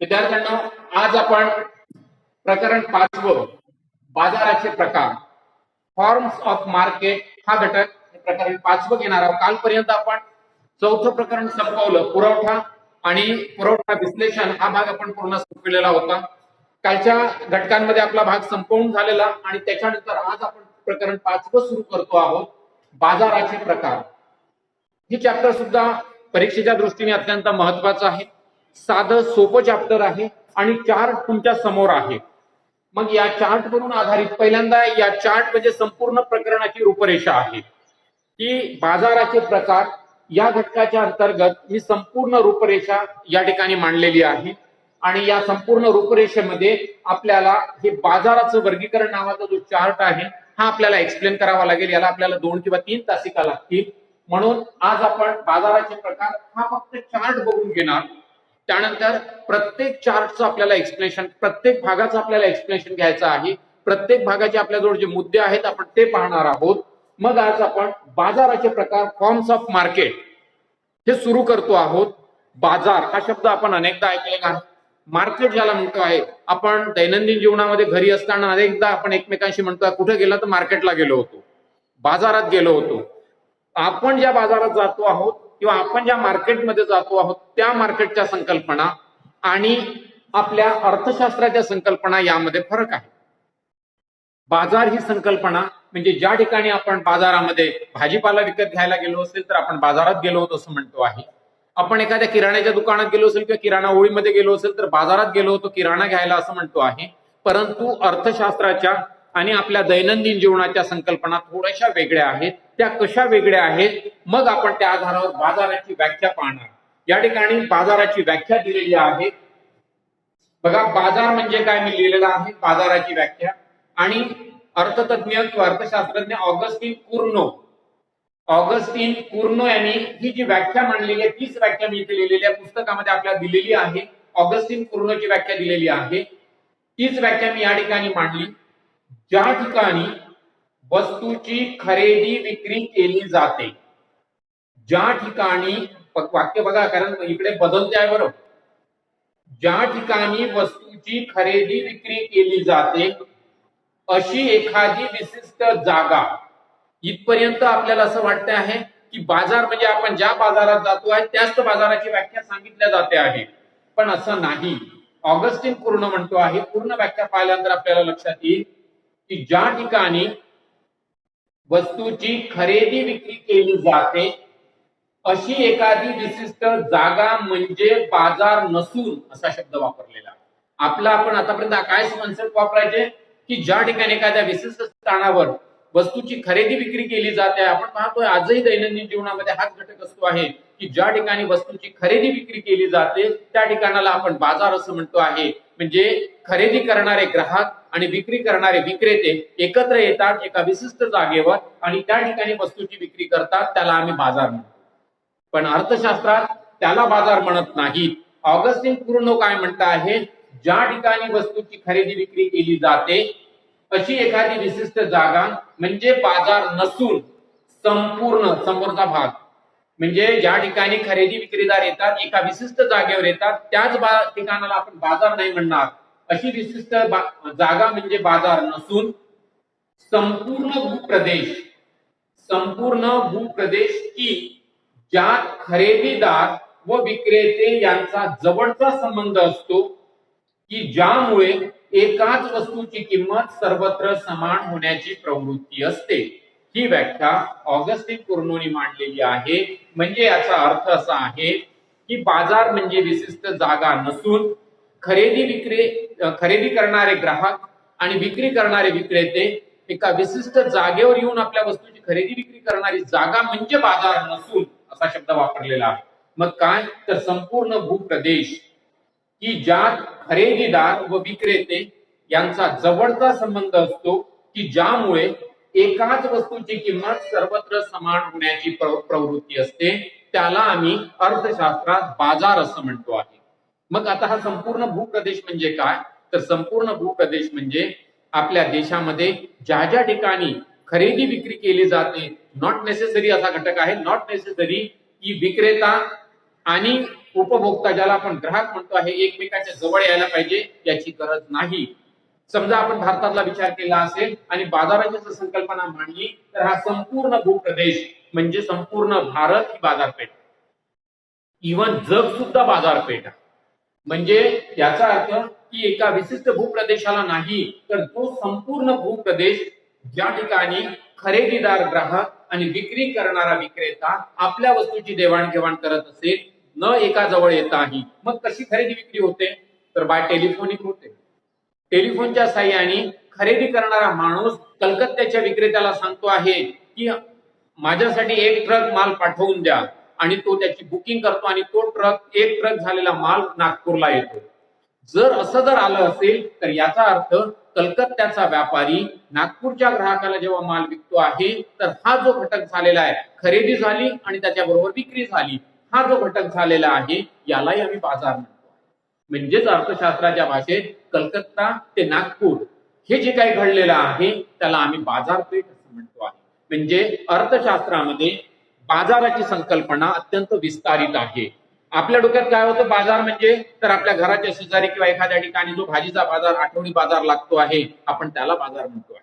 विद्यार्थ्यांनो, आज आपण प्रकरण 5 बाजाराचे प्रकार फॉर्म्स ऑफ मार्केट हा घटक प्रकरण 5 घेणार आहोत. कालपर्यंत आपण चौथं प्रकरण संपवलं, पुरवठा आणि पुरवठा विश्लेषण हा भाग आपण पूर्ण संपवलेला होता. कालच्या घटकांमध्ये आपला भाग संपवून झालेला आणि त्याच्यानंतर आज आपण प्रकरण 5 सुरू करतो आहोत, बाजाराचे प्रकार. हे चॅप्टर सुद्धा परीक्षेच्या दृष्टीने अत्यंत महत्वाचं आहे. साधं सोपं चॅप्टर आहे आणि चार्ट तुमच्या समोर आहे. मग या चार्ट वरून आधारित पहिल्यांदा या चार्ट म्हणजे संपूर्ण प्रकरणाची रूपरेषा आहे की बाजाराचे प्रकार या घटकाच्या अंतर्गत मी संपूर्ण रूपरेषा या ठिकाणी मांडलेली आहे आणि या संपूर्ण रूपरेषेमध्ये आपल्याला हे बाजाराचं वर्गीकरण नावाचा जो चार्ट आहे हा आपल्याला एक्सप्लेन करावा लागेल. याला आपल्याला 2 किंवा 3 तासिका लागतील. म्हणून आज आपण बाजाराचे प्रकार हा फक्त चार्ट बघून घेणार. त्यानंतर प्रत्येक चार्टचं आपल्याला एक्सप्लेनेशन, प्रत्येक भागाचं आपल्याला एक्सप्लेनेशन घ्यायचं आहे. प्रत्येक भागाचे आपल्याजवळ जे मुद्दे आहेत आपण ते पाहणार आहोत. मग आज आपण बाजाराचे प्रकार फॉर्म्स ऑफ मार्केट हे सुरू करतो आहोत. बाजार हा शब्द आपण अनेकदा ऐकलेला आहे. मार्केट ज्याला म्हणतो आहे, आपण दैनंदिन जीवनामध्ये घरी असताना अनेकदा आपण एकमेकांशी म्हणतो कुठे गेला तर मार्केटला गेलो होतो, बाजारात गेलो होतो. आपण ज्या बाजारात जातो आहोत किंवा आपण ज्या मार्केटमध्ये जातो आहोत त्या मार्केटच्या संकल्पना आणि आपल्या अर्थशास्त्राच्या संकल्पना यामध्ये फरक आहे. बाजार ही संकल्पना म्हणजे ज्या ठिकाणी आपण बाजारामध्ये भाजीपाला विकत घ्यायला गेलो असेल तर आपण बाजारात गेलो होतो असं म्हणतो आहे. आपण एखाद्या किराण्याच्या दुकानात गेलो असेल किंवा किराणा ओळीमध्ये गेलो असेल तर बाजारात गेलो होतो किराणा घ्यायला असं म्हणतो आहे. परंतु अर्थशास्त्राच्या आणि आपल्या दैनंदिन जीवनाच्या संकल्पना थोड्याशा वेगळ्या आहेत. त्या कशा वेगळ्या आहेत मग आपण त्या आधारावर बाजाराची व्याख्या पाहणार. या ठिकाणी बाजाराची व्याख्या दिलेली आहे. बघा, बाजार म्हणजे काय मी लिहिलेलं आहे बाजाराची व्याख्या. आणि अर्थतज्ञ किंवा अर्थशास्त्रज्ञ ऑगस्टिन कुर्नो यांनी ही जी व्याख्या मांडलेली आहे तीच व्याख्या मी इथे लिहिलेली आहे. पुस्तकामध्ये आपल्याला दिलेली आहे. ऑगस्टिन कुर्नोची व्याख्या दिलेली आहे. तीच व्याख्या मी या ठिकाणी मांडली. ज्या ठिकाणी वस्तूची खरेदी विक्री केली जाते, ज्या ठिकाणी, वाक्य बघा कारण इकडे बदलते आहे बरोबर, ज्या ठिकाणी वस्तूची खरेदी विक्री केली जाते अशी एखादी विशिष्ट जागा. इथपर्यंत आपल्याला असं वाटतं आहे की बाजार म्हणजे आपण ज्या बाजारात जातो आहे त्याच बाजाराची व्याख्या सांगितल्या जाते आहे, पण असं नाही. ऑगस्टिन कुर्नो म्हणतो आहे, पूर्ण व्याख्या पाहिल्यानंतर आपल्याला लक्षात येईल की ज्या ठिकाणी वस्तूची खरेदी विक्री केली जाते अशी एखादी विशिष्ट जागा म्हणजे बाजार नसून असा शब्द वापरलेला. आपला आपण आतापर्यंत काय कन्सेप्ट वापरायचे की ज्या ठिकाणी एखाद्या विशिष्ट स्थानावर वस्तूची खरेदी विक्री केली जाते. आपण पाहतोय आजही दैनंदिन जीवनामध्ये हाच घटक असतो आहे की ज्या ठिकाणी वस्तूची खरेदी विक्री केली जाते त्या ठिकाणाला आपण बाजार असं म्हणतो आहे. म्हणजे खरेदी करणारे ग्राहक आणि विक्री करणारे विक्रेते एकत्र येतात एका विशिष्ट जागेवर आणि त्या ठिकाणी वस्तूची विक्री करतात, त्याला आम्ही बाजार म्हणतो. पण अर्थशास्त्रात त्याला बाजार म्हणत नाहीत. ऑगस्टिन कुर्नो काय म्हणत आहे, ज्या ठिकाणी वस्तूची खरेदी विक्री केली जाते अशी एखादी विशिष्ट जागा म्हणजे बाजार नसून संपूर्ण समोरचा भाग म्हणजे ज्या ठिकाणी खरेदी विक्रीदार येतात एका विशिष्ट जागेवर येतात त्याच ठिकाणाला आपण बाजार नाही म्हणणार. अशी विशिष्ट जागा म्हणजे बाजार नसून संपूर्ण भूप्रदेश की ज्यात खरेदीदार व विक्रेते यांचा जवळचा संबंध असतो की ज्यामुळे एकाच वस्तूची किंमत सर्वत्र समान होण्याची प्रवृत्ती असते. ही व्याख्या ऑगस्टिन कुर्नोनी मांडलेली आहे. म्हणजे याचा अर्थ असा आहे की बाजार म्हणजे विशिष्ट जागा नसून खरेदी करणारे ग्राहक आणि विक्री करणारे विक्रेते एका विशिष्ट जागेवर येऊन आपल्या वस्तूची खरेदी विक्री करणारी जागा म्हणजे बाजार नसून असा शब्द वापरलेला आहे. मग काय तर संपूर्ण भूप्रदेश की ज्यात खरेदीदार व विक्रेते यांचा जवळचा संबंध असतो की ज्यामुळे एकाच वस्तूची किंमत सर्वत्र समान होण्याची प्रवृत्ती असते, त्याला आम्ही अर्थशास्त्रात बाजार असं म्हणतो आहे. मग आता हा संपूर्ण भूप्रदेश म्हणजे काय तर संपूर्ण भूप्रदेश म्हणजे आपल्या देशामध्ये ज्या ज्या ठिकाणी खरेदी विक्री केली जाते, नॉट नेसेसरी असा घटक आहे, नॉट नेसेसरी की विक्रेता आणि उपभोक्ता ज्याला आपण ग्राहक म्हणतो आहे एकमेकांच्या जवळ यायला पाहिजे याची गरज नाही. समजा आपण भारतातला विचार केला असेल आणि बाजाराची जर संकल्पना मांडली तर हा संपूर्ण भूप्रदेश म्हणजे संपूर्ण भारत ही बाजारपेठ, इव्हन जग सुद्धा बाजारपेठ आहे. म्हणजे याचा अर्थ की एका विशिष्ट भूप्रदेशाला नाही तर तो संपूर्ण भूप्रदेश ज्या ठिकाणी खरेदीदार ग्राहक आणि विक्री करणारा विक्रेता आपल्या वस्तूची देवाणघेवाण करत असेल, न एका जवळ येताही, मग कशी खरेदी विक्री होते तर बाय टेलिफोनिक होते. टेलिफोनच्या साहाय्याने खरेदी करणारा माणूस कलकत्त्याच्या विक्रेत्याला सांगतो आहे की माझ्यासाठी 1 ट्रक माल पाठवून द्या आणि तो त्याची बुकिंग करतो आणि तो एक ट्रक झालेला माल नागपूरला येतो. जर असं जर आलं असेल तर याचा अर्थ कलकत्त्याचा व्यापारी नागपूरच्या ग्राहकाला जेव्हा माल विकतो आहे तर हा जो घटक झालेला आहे, खरेदी झाली आणि त्याच्याबरोबर विक्री झाली, हा जो घटक झालेला आहे यालाही आम्ही बाजार म्हणतो. म्हणजेच अर्थशास्त्राच्या भाषेत कलकत्ता ते नागपूर हे जे काही घडलेलं आहे त्याला आम्ही बाजारपेठ असं म्हणतो आहे. म्हणजे अर्थशास्त्रामध्ये बाजाराची संकल्पना अत्यंत विस्तारित आहे. आपल्या डोक्यात काय होतं बाजार म्हणजे तर आपल्या घराच्या शेजारी किंवा एखाद्या ठिकाणी जो भाजीचा बाजार, आठवडी बाजार लागतो आहे आपण त्याला बाजार म्हणतो आहे.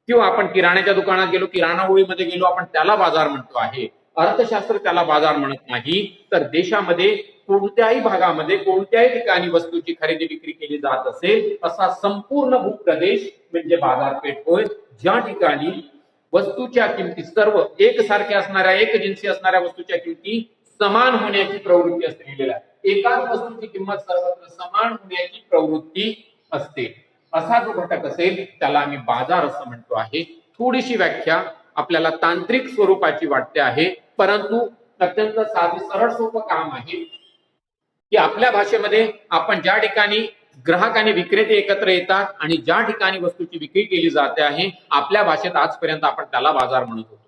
किंवा आपण किराण्याच्या दुकानात गेलो, किराणा ओळीमध्ये गेलो, आपण त्याला बाजार म्हणतो आहे. अर्थशास्त्र त्याला बाजार म्हणत नाही. तर देशामध्ये कोणत्याही भागामध्ये कोणत्याही ठिकाणी वस्तूची खरेदी विक्री केली जात असेल असा संपूर्ण भूप्रदेश म्हणजे बाजारपेठ होय, ज्या ठिकाणी वस्तूच्या किमती सर्व एकसारख्या असणाऱ्या, एक जिन्सी असणाऱ्या वस्तूच्या किमती समान होण्याची प्रवृत्ती असते लिहिलेला आहे. एकाच वस्तूची किंमत सर्वत्र समान होण्याची प्रवृत्ती असते. असा जो घटक असेल त्याला आम्ही बाजार असं म्हणतो आहे. थोडीशी व्याख्या आपल्याला तांत्रिक स्वरूपाची वाटते आहे, परंतु अत्यंत साधी सरळ सोपं काम आहे की आपल्या भाषेमध्ये आपण ज्या ठिकाणी ग्राहक आणि विक्रेते एकत्र येतात आणि ज्या ठिकाणी वस्तूची विक्री केली जाते आहे आपल्या भाषेत आजपर्यंत आपण त्याला बाजार म्हणत होतो.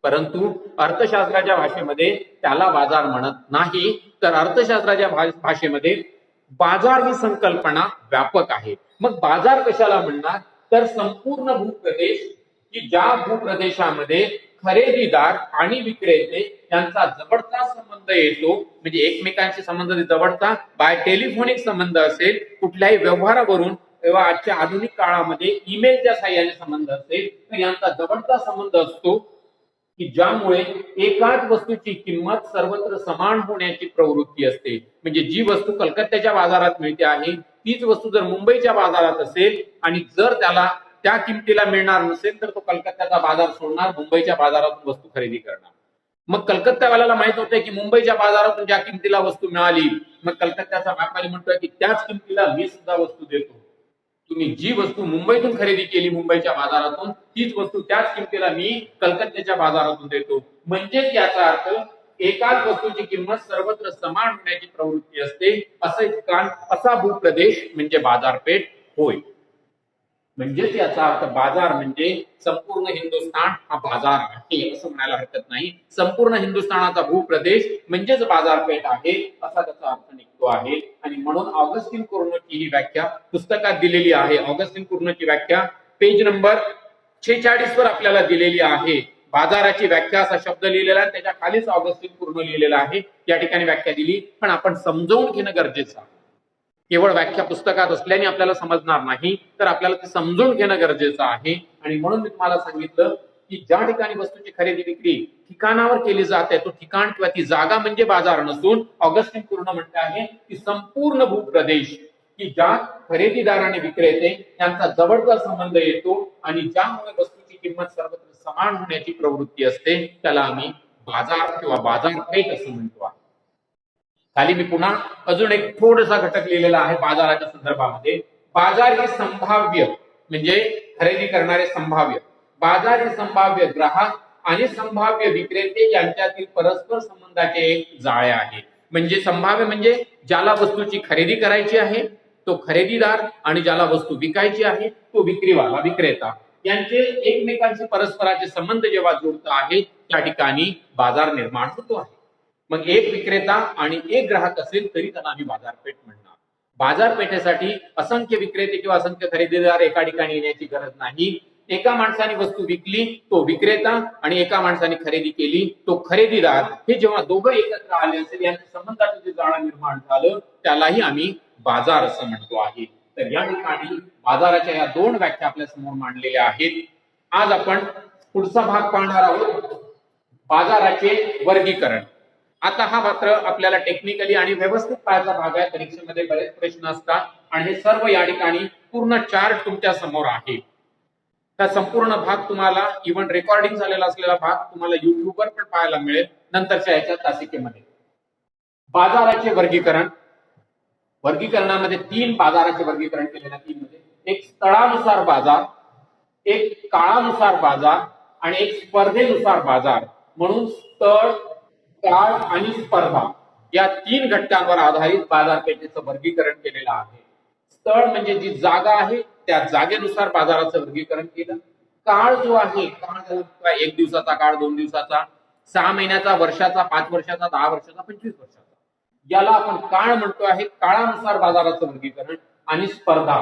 परंतु अर्थशास्त्राच्या भाषेमध्ये त्याला बाजार म्हणत नाही. तर अर्थशास्त्राच्या भाषेमध्ये बाजार ही संकल्पना व्यापक आहे. मग बाजार कशाला म्हणणार तर संपूर्ण भूप्रदेश की ज्या भूप्रदेशामध्ये खरेदीदार आणि विक्रेते यांचा जवळचा संबंध येतो, म्हणजे एकमेकांशी संबंध जवळचा बाय टेलिफोनिक संबंध असेल, कुठल्याही व्यवहारावरून किंवा आजच्या आधुनिक काळामध्ये ईमेलच्या साहाय्याने संबंध असेल, तर यांचा जवळचा संबंध असतो की ज्यामुळे एकाच वस्तूची किंमत सर्वत्र समान होण्याची प्रवृत्ती असते. म्हणजे जी वस्तू कलकत्त्याच्या बाजारात मिळते आहे तीच वस्तू जर मुंबईच्या बाजारात असेल आणि जर त्याला त्या किमतीला मिळणार नसेल तर तो कलकत्त्याचा बाजार सोडणार, मुंबईच्या बाजारातून वस्तू खरेदी करणार. मग कलकत्त्यावाल्याला माहित होते की मुंबईच्या बाजारातून ज्या किमतीला वस्तू मिळाली, मग कलकत्त्याचा व्यापारी म्हणतोय की त्याच किमतीला मी सुद्धा वस्तू देतो. तुम्ही जी वस्तू मुंबईतून खरेदी केली मुंबईच्या बाजारातून तीच वस्तू त्याच किमतीला मी कलकत्त्याच्या बाजारातून देतो. म्हणजेच याचा अर्थ एकाच वस्तूची किंमत सर्वत्र समान होण्याची प्रवृत्ती असते. असं ठिकाण, असा भूप्रदेश म्हणजे बाजारपेठ होय. म्हणजेच याचा अर्थ बाजार म्हणजे संपूर्ण हिंदुस्थान हा बाजार आहे असं म्हणायला हरकत नाही. संपूर्ण हिंदुस्थानाचा भूप्रदेश म्हणजेच बाजारपेठ आहे असा त्याचा अर्थ निघतो आहे. आणि म्हणून ऑगस्टिन कुर्नोची ही व्याख्या पुस्तकात दिलेली आहे. ऑगस्टिन कुर्नोची व्याख्या पेज नंबर 46 वर आपल्याला दिलेली आहे. बाजाराची व्याख्या असा शब्द लिहिलेला आहे, त्याच्या खालीच ऑगस्टिन कुर्नो लिहिलेला आहे. या ठिकाणी व्याख्या दिली, पण आपण समजावून घेणं गरजेचं आहे. केवळ व्याख्या पुस्तकात असल्याने आपल्याला समजणार नाही, तर आपल्याला ते समजून घेणं गरजेचं आहे. आणि म्हणून मी तुम्हाला सांगितलं की ज्या ठिकाणी वस्तूची खरेदी विक्री ठिकाणावर केली जाते तो ठिकाण किंवा ती जागा म्हणजे बाजार नसून ऑगस्टिन कुर्नो म्हणते आहे की संपूर्ण भूप्रदेश की ज्या खरेदीदार आणि विक्रेते यांचा जवळचा संबंध येतो आणि ज्यामुळे वस्तूची किंमत सर्वत्र समान होण्याची प्रवृत्ती असते त्याला आम्ही बाजार किंवा बाजारपेठ असं म्हणतो आहे. खाली मी पुन्हा अजून एक थोडासा घटक लिहिलेला आहे बाजाराच्या संदर्भामध्ये. बाजार हे संभाव्य म्हणजे खरेदी करणारे संभाव्य, बाजार हे संभाव्य ग्राहक आणि संभाव्य विक्रेते यांच्यातील परस्पर संबंधाचे एक जाळे आहे. म्हणजे संभाव्य म्हणजे ज्याला वस्तूची खरेदी करायची आहे तो खरेदीदार आणि ज्याला वस्तू विकायची आहे तो विक्रीवाला विक्रेता, यांचे एकमेकांचे परस्पराचे संबंध जेव्हा जोडत आहे त्या ठिकाणी बाजार निर्माण होतो आहे. मग एक विक्रेता आणि एक ग्राहक असेल तरी त्यांना आम्ही बाजारपेठ म्हणणार. बाजारपेठेसाठी असंख्य विक्रेते किंवा असंख्य खरेदीदार एका ठिकाणी येण्याची गरज नाही. एका माणसाने वस्तू विकली तो विक्रेता आणि एका माणसाने खरेदी केली तो खरेदीदार, हे जेव्हा दोघं एकत्र आले असेल यांच्या संबंधाचं जे जाळं निर्माण झालं त्यालाही आम्ही बाजार असं म्हणतो आहे. तर या ठिकाणी बाजाराच्या या दोन व्याख्या आपल्या समोर मांडलेल्या आहेत. आज आपण पुढचा भाग पाहणार आहोत, बाजाराचे वर्गीकरण. आता हा मात्र आपल्याला टेक्निकली आणि व्यवस्थित पाहायचा भाग आहे. परीक्षेमध्ये बरेच प्रश्न असतात आणि हे सर्व या ठिकाणी पूर्ण चार्ट तुमच्या समोर आहे. हा संपूर्ण भाग तुम्हाला इव्हन रेकॉर्डिंग झालेला असलेला भाग तुम्हाला युट्यूबवर पण पाहायला मिळेल नंतरच्या याच्या तासिकेमध्ये. बाजाराचे वर्गीकरण, वर्गीकरणामध्ये तीन बाजाराचे वर्गीकरण केलेलं आहे. तीन मध्ये एक स्थळानुसार बाजार, एक काळानुसार बाजार आणि एक स्पर्धेनुसार बाजार म्हणून स्थळ, काळ आणि स्पर्धा या तीन घटकांवर आधारित बाजारपेठेचं वर्गीकरण केलेलं आहे. स्थळ म्हणजे जी जागा आहे त्या जागेनुसार बाजाराचं वर्गीकरण केलं. काळ जो आहे, काळ एक दिवसाचा काळ, 2 दिवसाचा, 6 महिन्याचा, वर्षाचा, 5 वर्षाचा, 10 वर्षाचा, 25 वर्षाचा, याला आपण काळ म्हणतो आहे. काळानुसार बाजाराचं वर्गीकरण. आणि स्पर्धा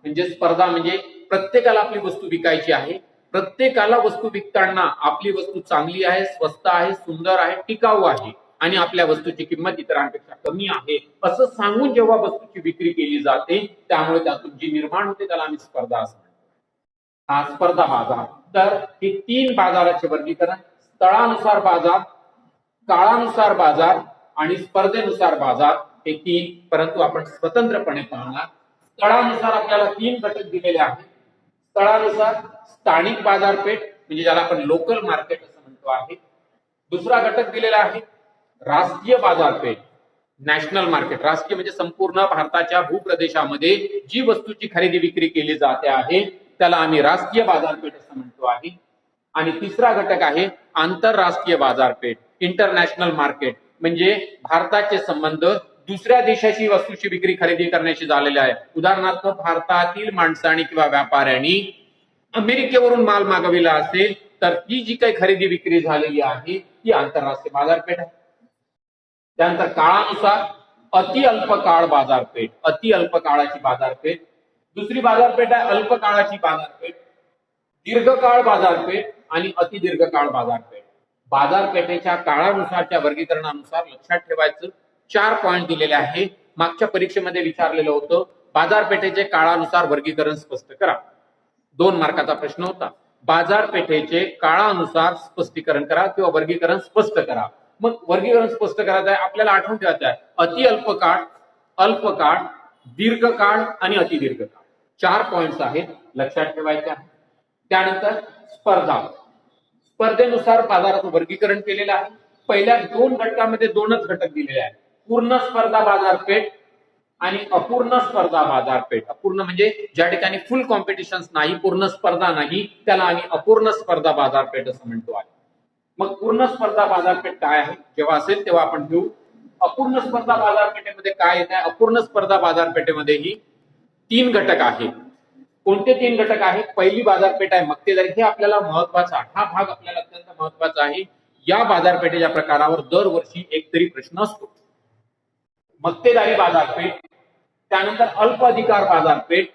म्हणजे प्रत्येकाला आपली वस्तू विकायची आहे, प्रत्येकाला वस्तू विकताना आपली वस्तू चांगली आहे, स्वस्त आहे, सुंदर आहे, टिकाऊ आहे आणि आपल्या वस्तूची किंमत इतरांपेक्षा कमी आहे असं सांगून जेव्हा वस्तूची विक्री केली जाते त्यामुळे त्यातून जी निर्माण होते त्याला आम्ही स्पर्धा असं म्हणतो. हा स्पर्धा बाजार. तर हे तीन बाजाराचे वर्गीकरण, स्थळानुसार बाजार, काळानुसार बाजार आणि स्पर्धेनुसार बाजार, हे तीन, परंतु आपण स्वतंत्रपणे पाहणार. स्थळानुसार आपल्याला तीन घटक दिलेले आहेत. स्थळानुसार स्थानिक बाजारपेठ म्हणजे ज्याला आपण लोकल मार्केट असं म्हणतो आहे. दुसरा घटक दिलेला आहे राष्ट्रीय बाजारपेठ, नॅशनल मार्केट. राष्ट्रीय म्हणजे संपूर्ण भारताच्या भूप्रदेशामध्ये जी वस्तूची खरेदी विक्री केली जाते आहे त्याला आम्ही राष्ट्रीय बाजारपेठ असं म्हणतो आहे. आणि तिसरा घटक आहे आंतरराष्ट्रीय बाजारपेठ, इंटरनॅशनल मार्केट, म्हणजे भारताचे संबंध दुसऱ्या देशाची वस्तूची विक्री खरेदी करण्याची झालेली आहे. उदाहरणार्थ भारतातील माणसाने किंवा व्यापाऱ्यांनी अमेरिकेवरून माल मागविला असेल तर ती जी काही खरेदी विक्री झालेली आहे ती आंतरराष्ट्रीय बाजारपेठ आहे. त्यानंतर काळानुसार अति अल्प काळ बाजारपेठ, अति अल्प काळाची बाजारपेठ. दुसरी बाजारपेठ आहे अल्प काळाची बाजारपेठ, दीर्घकाळ बाजारपेठ आणि अति दीर्घकाळ बाजारपेठ. बाजारपेठेच्या काळानुसारच्या वर्गीकरणानुसार लक्षात ठेवायचं 4 पॉइंट दिलेले आहे. मागच्या परीक्षेमध्ये विचारलेलं होतं बाजारपेठेचे काळानुसार वर्गीकरण स्पष्ट करा. 2 मार्काचा प्रश्न होता. बाजारपेठेचे काळानुसार स्पष्टीकरण करा किंवा वर्गीकरण स्पष्ट करा. मग वर्गीकरण स्पष्ट करायचं आहे आपल्याला आठवून ठेवायचं आहे अति अल्प काळ, अल्प काळ, दीर्घकाळ आणि अति दीर्घकाळ. 4 पॉइंट्स आहेत, लक्षात ठेवायचे आहे. त्यानंतर स्पर्धा, स्पर्धेनुसार बाजाराचं वर्गीकरण केलेलं आहे. पहिल्या 2 घटकामध्ये 2च घटक दिलेले आहेत, पूर्ण स्पर्धा बाजारपेठ आणि अपूर्ण स्पर्धा बाजारपेठ. अपूर्ण म्हणजे ज्या ठिकाणी फुल कॉम्पिटिशन नाही, पूर्ण स्पर्धा नाही, त्याला आम्ही अपूर्ण स्पर्धा बाजारपेठ असं म्हणतो आहे. मग पूर्ण स्पर्धा बाजारपेठ काय आहे जेव्हा असेल तेव्हा आपण घेऊ. अपूर्ण स्पर्धा बाजारपेठेमध्ये काय येत आहे, अपूर्ण स्पर्धा बाजारपेठेमध्येही 3 घटक आहेत. कोणते 3 घटक आहेत? पहिली बाजारपेठ आहे मक्तेदारी. हे आपल्याला महत्वाचा, हा भाग आपल्याला अत्यंत महत्वाचा आहे. या बाजारपेठेच्या प्रकारावर दरवर्षी एक तरी प्रश्न असतो. मक्तेदारी बाजारपेठ, त्यानंतर अल्प अधिकार बाजारपेठ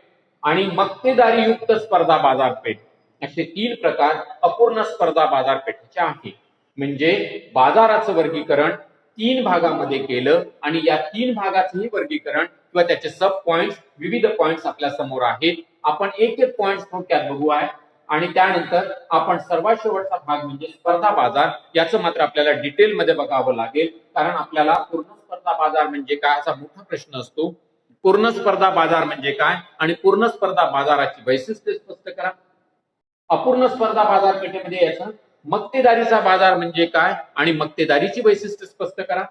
आणि मक्तेदारी युक्त स्पर्धा बाजारपेठ, असे 3 प्रकार अपूर्ण स्पर्धा बाजारपेठेचे आहेत. म्हणजे बाजाराचं वर्गीकरण 3 भागामध्ये केलं आणि या 3 भागाचंही वर्गीकरण किंवा त्याचे सब पॉइंट्स, विविध पॉइंट्स आपल्या समोर आहेत. आपण एक एक पॉइंट थोडक्यात बघू आहे आणि त्यानंतर आपण सर्वात शेवटचा भाग म्हणजे स्पर्धा बाजार, याचं मात्र आपल्याला डिटेलमध्ये बघावं लागेल. कारण आपल्याला पूर्ण स्पर्धा बाजार म्हणजे काय असा मोठा प्रश्न असतो. पूर्ण स्पर्धा बाजार म्हणजे काय आणि पूर्ण स्पर्धा बाजाराची वैशिष्ट्ये स्पष्ट करा. अपूर्ण स्पर्धा बाजारपेठेमध्ये याचं मक्तेदारीचा बाजार म्हणजे काय आणि मक्तेदारीची वैशिष्ट्ये स्पष्ट करा.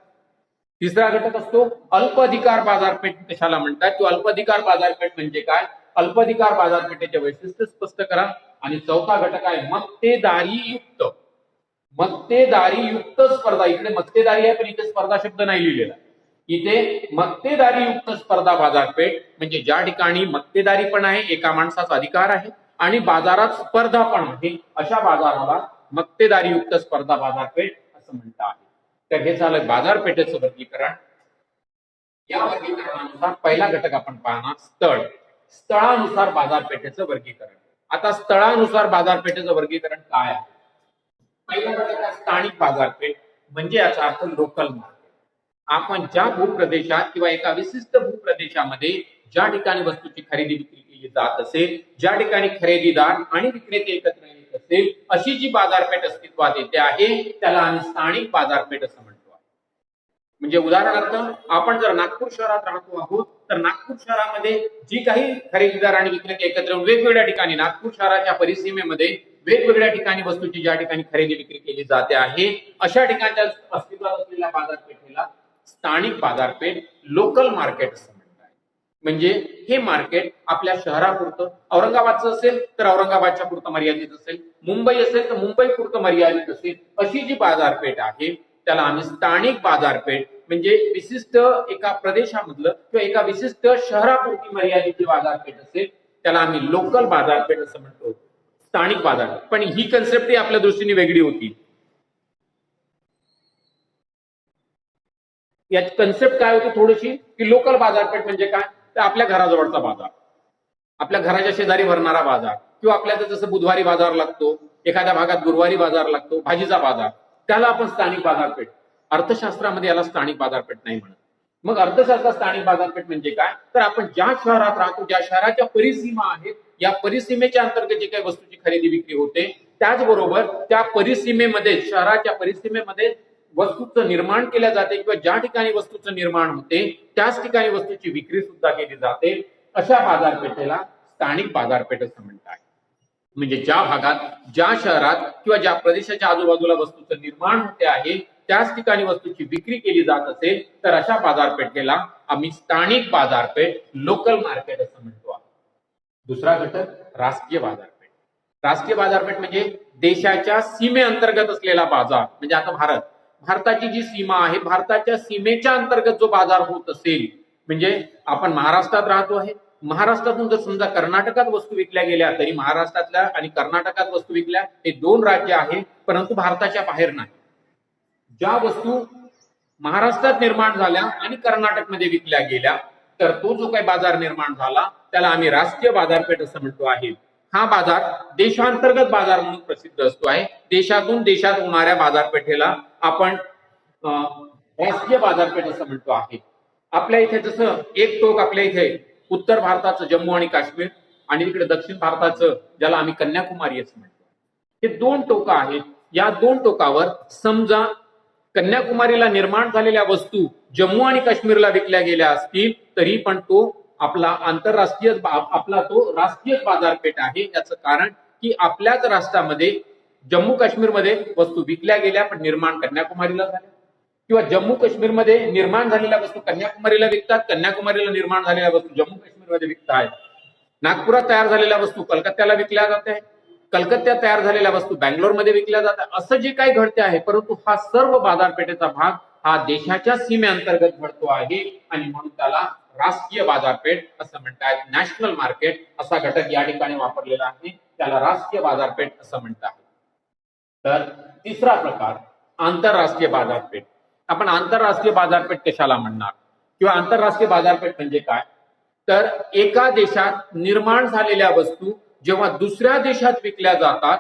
तिसरा घटक असतो अल्प अधिकार बाजारपेठ कशाला म्हणतात किंवा अल्प अधिकार बाजारपेठ म्हणजे काय, अल्प अधिकार बाजारपेठेचे वैशिष्ट्य स्पष्ट करा. आणि चौथा घटक आहे मक्तेदारी युक्त, मक्तेदारी युक्त स्पर्धा. इकडे मक्तेदारी आहे पण इथे स्पर्धा शब्द नाही लिहिलेला. इथे मक्तेदारी युक्त स्पर्धा बाजारपेठ म्हणजे ज्या ठिकाणी मक्तेदारी पण आहे, एका माणसाचा अधिकार आहे आणि बाजारात स्पर्धा पण आहे, अशा बाजाराला मक्तेदारी युक्त स्पर्धा बाजारपेठ असं म्हणतात. तर हे झालं बाजारपेठेचं वर्गीकरण. या वर्गीकरणानुसार पहिला घटक आपण पाहणार स्थळ. स्थळानुसार बाजारपेठेचं वर्गीकरण. आता स्थळानुसार बाजारपेठेचं वर्गीकरण काय आहे? पहिला घटक आहे स्थानिक बाजारपेठ, म्हणजे याचा अर्थ लोकल मार्केट. आपण ज्या भूप्रदेशात किंवा एका विशिष्ट भूप्रदेशामध्ये ज्या ठिकाणी वस्तूची खरेदी विक्री केली जात असेल, ज्या ठिकाणी खरेदीदार आणि विक्रेते एकत्र येत असेल, अशी जी बाजारपेठ अस्तित्वात येते आहे त्याला आम्ही स्थानिक बाजारपेठ असं म्हणतो. म्हणजे उदाहरणार्थ आपण जर नागपूर शहरात राहतो आहोत तर नागपूर शहरामध्ये जी काही खरेदीदार आणि विक्रेते एकत्र येऊन वेगवेगळ्या ठिकाणी नागपूर शहराच्या परिसीमेमध्ये वेगवेगळ्या ठिकाणी वस्तूची ज्या ठिकाणी खरेदी विक्री केली जाते आहे अशा ठिकाणच्या अस्तित्वात असलेल्या बाजारपेठेला स्थानिक बाजारपेठ, लोकल मार्केट असं म्हणतात. म्हणजे हे मार्केट आपल्या शहरापुरतं, औरंगाबादचं असेल तर औरंगाबादच्या पुरतं मर्यादित असेल, मुंबई असेल तर मुंबई पुरतं मर्यादित असेल, अशी जी बाजारपेठ आहे त्याला आम्ही स्थानिक बाजारपेठ म्हणजे विशिष्ट एका प्रदेशामधलं किंवा एका विशिष्ट शहरापुरती मर्यादित जी बाजारपेठ असेल त्याला आम्ही लोकल बाजारपेठ असं म्हणतो, स्थानिक बाजारपेठ. पण ही कन्सेप्ट ही आपल्या दृष्टीने वेगळी होती. याची कन्सेप्ट काय होती थोडीशी, की लोकल बाजारपेठ म्हणजे काय, तर आपल्या घराजवळचा बाजार, आपल्या घराच्या शेजारी भरणारा बाजार, किंवा आपल्याला जसं बुधवारी बाजार लागतो, एखाद्या भागात गुरुवारी बाजार लागतो, भाजीचा बाजार, त्याला आपण स्थानिक बाजारपेठ. अर्थशास्त्रामध्ये याला स्थानिक बाजारपेठ नाही म्हणत. मग अर्थशास्त्रात स्थानिक बाजारपेठ म्हणजे काय, तर आपण ज्या शहरात राहतो, ज्या शहराच्या परिसीमा आहेत, या परिसीमेच्या अंतर्गत जे काही वस्तूची खरेदी विक्री होते, त्याचबरोबर त्या परिसीमेमध्ये, शहराच्या परिसीमेमध्ये वस्तूचं निर्माण केल्या जाते किंवा ज्या ठिकाणी वस्तूचं निर्माण होते त्याच ठिकाणी वस्तूची विक्री सुद्धा केली जाते, अशा बाजारपेठेला स्थानिक बाजारपेठ असं म्हणतात. म्हणजे ज्या भागात, ज्या शहरात किंवा ज्या प्रदेशाच्या आजूबाजूला वस्तूचं निर्माण होते आहे त्याच ठिकाणी वस्तूची विक्री केली जात असेल तर अशा बाजारपेठेला आम्ही स्थानिक बाजारपेठ, लोकल मार्केट असं म्हणतो. दुसरा घटक राष्ट्रीय बाजारपेठ. राष्ट्रीय बाजारपेठ म्हणजे देशाच्या सीमे अंतर्गत असलेला बाजार. म्हणजे आता भारताची जी सीमा आहे, भारताच्या सीमेच्या अंतर्गत जो बाजार होत असेल, म्हणजे आपण महाराष्ट्रात राहतो आहे, महाराष्ट्रातून जर समजा कर्नाटकात वस्तू विकल्या गेल्या तरी महाराष्ट्रातल्या आणि कर्नाटकात वस्तू विकल्या, हे दोन राज्य आहेत परंतु भारताच्या बाहेर नाही. ज्या वस्तू महाराष्ट्रात निर्माण झाल्या आणि कर्नाटकमध्ये विकल्या गेल्या तर तो जो काही बाजार निर्माण झाला त्याला आम्ही राष्ट्रीय बाजारपेठ असं म्हणतो आहे. हा बाजार देशांतर्गत बाजार म्हणून प्रसिद्ध असतो आहे. देशातून देशात होणाऱ्या बाजारपेठेला आपण राष्ट्रीय बाजारपेठ असं म्हणतो आहे. आपल्या इथे जसं एक टोक आपल्या इथे उत्तर भारताचं जम्मू आणि काश्मीर आणि इकडे दक्षिण भारताचं ज्याला आम्ही कन्याकुमारी असं म्हणतो, हे दोन टोकं आहेत. या दोन टोकावर समजा कन्याकुमारीला निर्माण झालेल्या वस्तू जम्मू आणि काश्मीरला विकल्या गेल्या असतील तरी पण तो आपला आंतरराष्ट्रीय, आपला तो राष्ट्रीय बाजारपेठ आहे. याचं कारण की आपल्याच राष्ट्रामध्ये जम्मू काश्मीरमध्ये वस्तू विकल्या गेल्या पण निर्माण कन्याकुमारीला झाल्या, किंवा जम्मू काश्मीरमध्ये निर्माण झालेल्या वस्तू कन्याकुमारीला विकतात, कन्याकुमारीला निर्माण झालेल्या वस्तू जम्मू काश्मीरमध्ये विकतात. नागपुरात तयार झालेल्या वस्तू कलकत्त्याला विकल्या जात आहे, कलकत्त्यात तयार झालेल्या वस्तू बँगलोरमध्ये विकल्या जातात. असं जे काही घडते आहे, परंतु हा सर्व बाजारपेठेचा भाग हा देशाच्या सीमेअंतर्गत घडतो आहे आणि म्हणून त्याला राष्ट्रीय बाजारपेठ असं म्हणतात. नॅशनल मार्केट असा घटक या ठिकाणी वापरलेला आहे, त्याला राष्ट्रीय बाजारपेठ असं म्हणतात. तर तिसरा प्रकार आंतरराष्ट्रीय बाजारपेठ. आपण आंतरराष्ट्रीय बाजारपेठ कशाला म्हणणार किंवा आंतरराष्ट्रीय बाजारपेठ म्हणजे काय, तर एका देशात निर्माण झालेल्या वस्तू जेव्हा दुसऱ्या देशात विकल्या जातात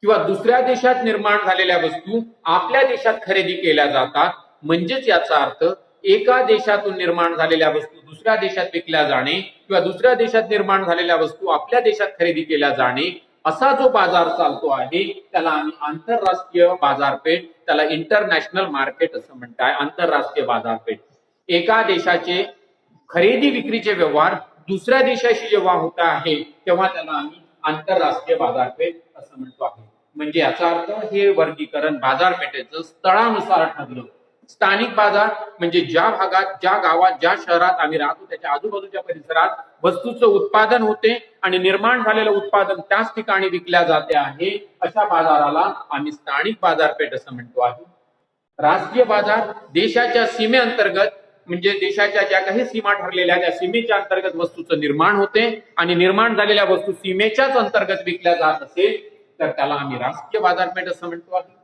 किंवा दुसऱ्या देशात निर्माण झालेल्या वस्तू आपल्या देशात खरेदी केल्या जातात, म्हणजेच याचा अर्थ एका देशातून निर्माण झालेल्या वस्तू दुसऱ्या देशात विकल्या जाणे किंवा दुसऱ्या देशात निर्माण झालेल्या वस्तू आपल्या देशात खरेदी केल्या जाणे, असा जो बाजार चालतो आहे त्याला आम्ही आंतरराष्ट्रीय बाजारपेठ, त्याला इंटरनॅशनल मार्केट असं म्हणतात. आंतरराष्ट्रीय बाजारपेठ एका देशाचे खरेदी विक्रीचे व्यवहार दुसऱ्या देशाशी जेव्हा होत आहे तेव्हा त्याला आम्ही आंतरराष्ट्रीय बाजारपेठ असं म्हणतो आहे. म्हणजे याचा अर्थ हे वर्गीकरण बाजारपेठेचं स्थळानुसार ठरलं. स्थानिक बाजार म्हणजे ज्या भागात, ज्या गावात, ज्या शहरात आम्ही राहतो त्याच्या आजूबाजूच्या परिसरात वस्तूचं उत्पादन होते आणि निर्माण झालेलं उत्पादन त्याच ठिकाणी विकल्या जाते आहे, अशा बाजाराला आम्ही स्थानिक बाजारपेठ असं म्हणतो आहे. राष्ट्रीय बाजार देशाच्या सीमेअंतर्गत, म्हणजे देशाच्या ज्या काही सीमा ठरलेल्या त्या सीमेच्या अंतर्गत वस्तूचं निर्माण होते आणि निर्माण झालेल्या वस्तू सीमेच्याच अंतर्गत विकल्या जात असेल तर त्याला आम्ही राष्ट्रीय बाजारपेठ असं म्हणतो आहे.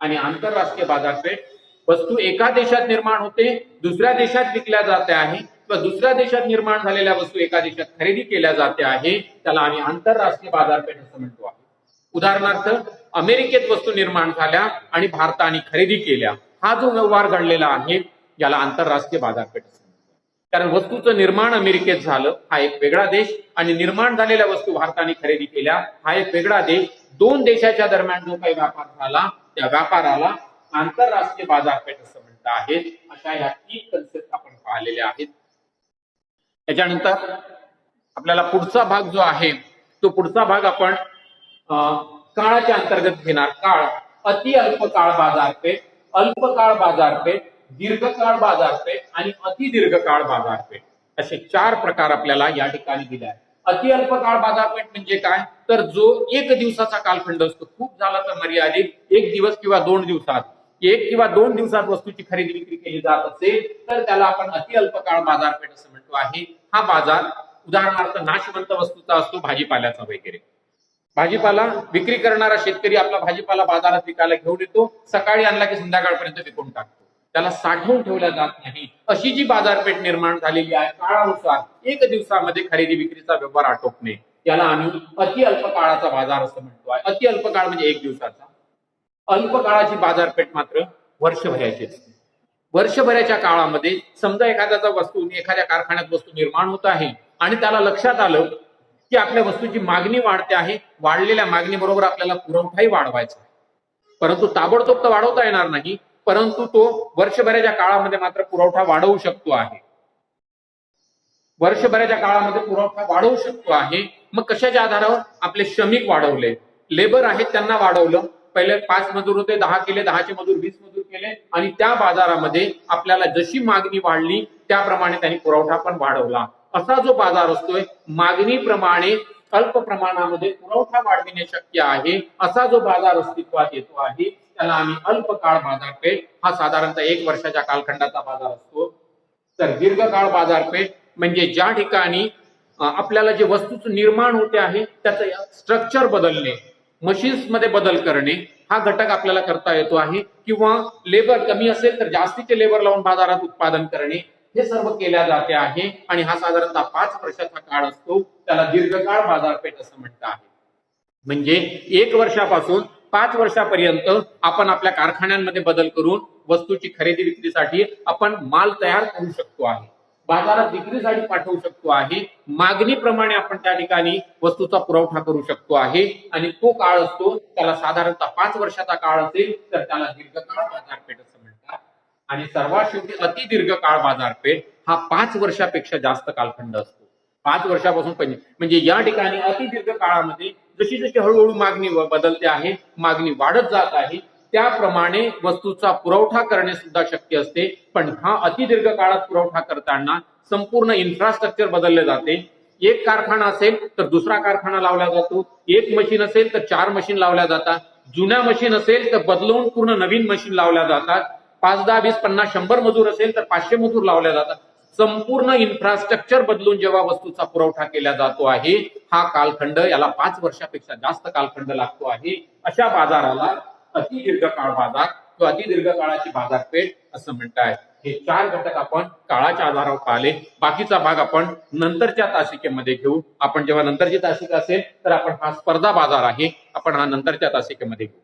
आणि आंतरराष्ट्रीय बाजारपेठ वस्तू एका देशात निर्माण होते, दुसऱ्या देशात विकल्या जाते आहे किंवा दुसऱ्या देशात निर्माण झालेल्या वस्तू एका देशात खरेदी केल्या जाते आहे त्याला आम्ही आंतरराष्ट्रीय बाजारपेठ असं म्हणतो आहे. उदाहरणार्थ अमेरिकेत वस्तू निर्माण झाल्या आणि भारताने खरेदी केल्या, हा जो व्यवहार घडलेला आहे याला आंतरराष्ट्रीय बाजारपेठ असं म्हणतो. कारण वस्तूचं निर्माण अमेरिकेत झालं हा एक वेगळा देश आणि निर्माण झालेल्या वस्तू भारताने खरेदी केल्या हा एक वेगळा देश. दोन देशाच्या दरम्यान जो काही व्यापार झाला त्या व्यापाराला आंतरराष्ट्रीय बाजारपेठ असं म्हणत आहेत. अशा या 3 कन्सेप्ट आपण पाहिलेल्या आहेत. त्याच्यानंतर आपल्याला पुढचा भाग जो आहे तो पुढचा भाग आपण काळाच्या अंतर्गत घेणार. काळ, अति अल्पकाळ बाजारपेठ, अल्पकाळ बाजारपेठ, दीर्घकाळ बाजारपेठ आणि अति दीर्घकाळ बाजारपेठ असे 4 प्रकार आपल्याला या ठिकाणी दिले आहेत. अति अल्पकाळ बाजारपेठ म्हणजे काय, तर जो 1 दिवसाचा कालखंड असतो, खूप झाला तर मर्यादित 1 दिवस किंवा 2 दिवसात, 1 किंवा 2 दिवसात वस्तूची खरेदी विक्री केली जात असेल तर त्याला आपण अति अल्पकाळ बाजारपेठ असं म्हणतो आहे. हा बाजार उदाहरणार्थ नाशवंत वस्तूचा असतो, भाजीपाल्याचा वगैरे. भाजीपाला विक्री करणारा शेतकरी आपला भाजीपाला बाजारात विकायला घेऊन येतो, सकाळी आणला की संध्याकाळपर्यंत विकून टाकतो, त्याला साठवून ठेवला जात नाही. अशी जी बाजारपेठ निर्माण झालेली आहे काळानुसार 1 दिवसामध्ये खरेदी विक्रीचा व्यवहार आटोपणे, याला आम्ही अति अल्पकाळाचा बाजार असं म्हणतो आहे. अति अल्पकाळ म्हणजे 1 दिवसाचा. अल्पकाळाची बाजारपेठ मात्र वर्षभराची असते. वर्षभराच्या काळामध्ये समजा एखाद्याचा वस्तू एखाद्या कारखान्यात वस्तू निर्माण होत आहे आणि त्याला लक्षात आलं की आपल्या वस्तूची मागणी वाढते आहे, वाढलेल्या मागणीबरोबर आपल्याला पुरवठाही वाढवायचा आहे. परंतु ताबडतोब तर वाढवता येणार नाही, परंतु तो वर्षभराच्या काळामध्ये मात्र पुरवठा वाढवू शकतो आहे. वर्षभराच्या काळामध्ये पुरवठा वाढवू शकतो आहे. मग कशाच्या आधारावर, आपले श्रमिक वाढवले, लेबर आहेत त्यांना वाढवलं. पहिले 5 मजूर होते, 10 केले, 10चे मजूर 20 मजूर केले आणि त्या बाजारामध्ये आपल्याला जशी मागणी वाढली त्याप्रमाणे त्यांनी पुरवठा पण वाढवला. असा जो बाजार असतोय, मागणीप्रमाणे अल्प प्रमाणामध्ये पुरवठा वाढविणे शक्य आहे, असा जो बाजार अस्तित्वात येतो आहे त्याला आम्ही अल्पकाळ बाजारपेठ, हा साधारणतः 1 वर्षाच्या कालखंडाचा बाजार असतो. तर दीर्घकाळ बाजारपेठ म्हणजे ज्या ठिकाणी आपल्याला जे वस्तूचं निर्माण होते आहे त्याचं स्ट्रक्चर बदलणे, मशीन्स मध्ये बदल करणे, हा घटक आपल्याला करता येतो आहे. किंवा लेबर कमी असेल तर जास्तीचे लेबर लावून बाजारात उत्पादन करणे, हे सर्व केल्या जाते आहे. आणि हा साधारणतः 5 वर्षाचा काळ असतो, त्याला दीर्घकाळ बाजारपेठ असं म्हणतात आहे. म्हणजे 1 वर्षापासून 5 वर्षापर्यंत आपण आपल्या कारखान्यांमध्ये बदल करून वस्तूची खरेदी विक्रीसाठी आपण माल तयार करू शकतो आहे, बाजारात विक्रीसाठी पाठवू शकतो आहे. मागणीप्रमाणे आपण त्या ठिकाणी वस्तूचा पुरवठा करू शकतो आहे. आणि तो काळ असतो त्याला साधारणतः 5 वर्षाचा काळ असेल तर त्याला दीर्घकाळ बाजारपेठ असं म्हणतात. आणि सर्वात शेवटी अति दीर्घकाळ बाजारपेठ हा 5 वर्षापेक्षा जास्त कालखंड असतो. 5 वर्षापासून म्हणजे या ठिकाणी अति दीर्घ काळामध्ये जशी जशी हळूहळू मागणी बदलते आहे, मागणी वाढत जात आहे, त्याप्रमाणे वस्तूचा पुरवठा करणे सुद्धा शक्य असते. पण हा अति दीर्घ काळात पुरवठा करताना संपूर्ण इन्फ्रास्ट्रक्चर बदलले जाते. 1 कारखाना असेल तर दुसरा कारखाना लावला जातो, 1 मशीन असेल तर 4 मशीन लावल्या जातात, जुन्या मशीन असेल तर बदलवून पूर्ण नवीन मशीन लावल्या जातात, 5, 10, 20, 50, 100 मजूर असेल तर 500 मजूर लावल्या जातात. संपूर्ण इन्फ्रास्ट्रक्चर बदलून जेव्हा वस्तूचा पुरवठा केला जातो आहे, हा कालखंड याला 5 वर्षापेक्षा जास्त कालखंड लागतो आहे. अशा बाजाराला अति दीर्घकाळ बाजार किंवा अति दीर्घकाळाची बाजारपेठ असं म्हणतात. हे 4 घटक आपण काळाच्या आधारावर पाहिले. बाकीचा भाग आपण नंतरच्या तासिकेमध्ये घेऊ. आपण जेव्हा नंतरची तासिका असेल तर आपण हा स्पर्धा बाजार आहे, आपण हा नंतरच्या तासिकेमध्ये घेऊ.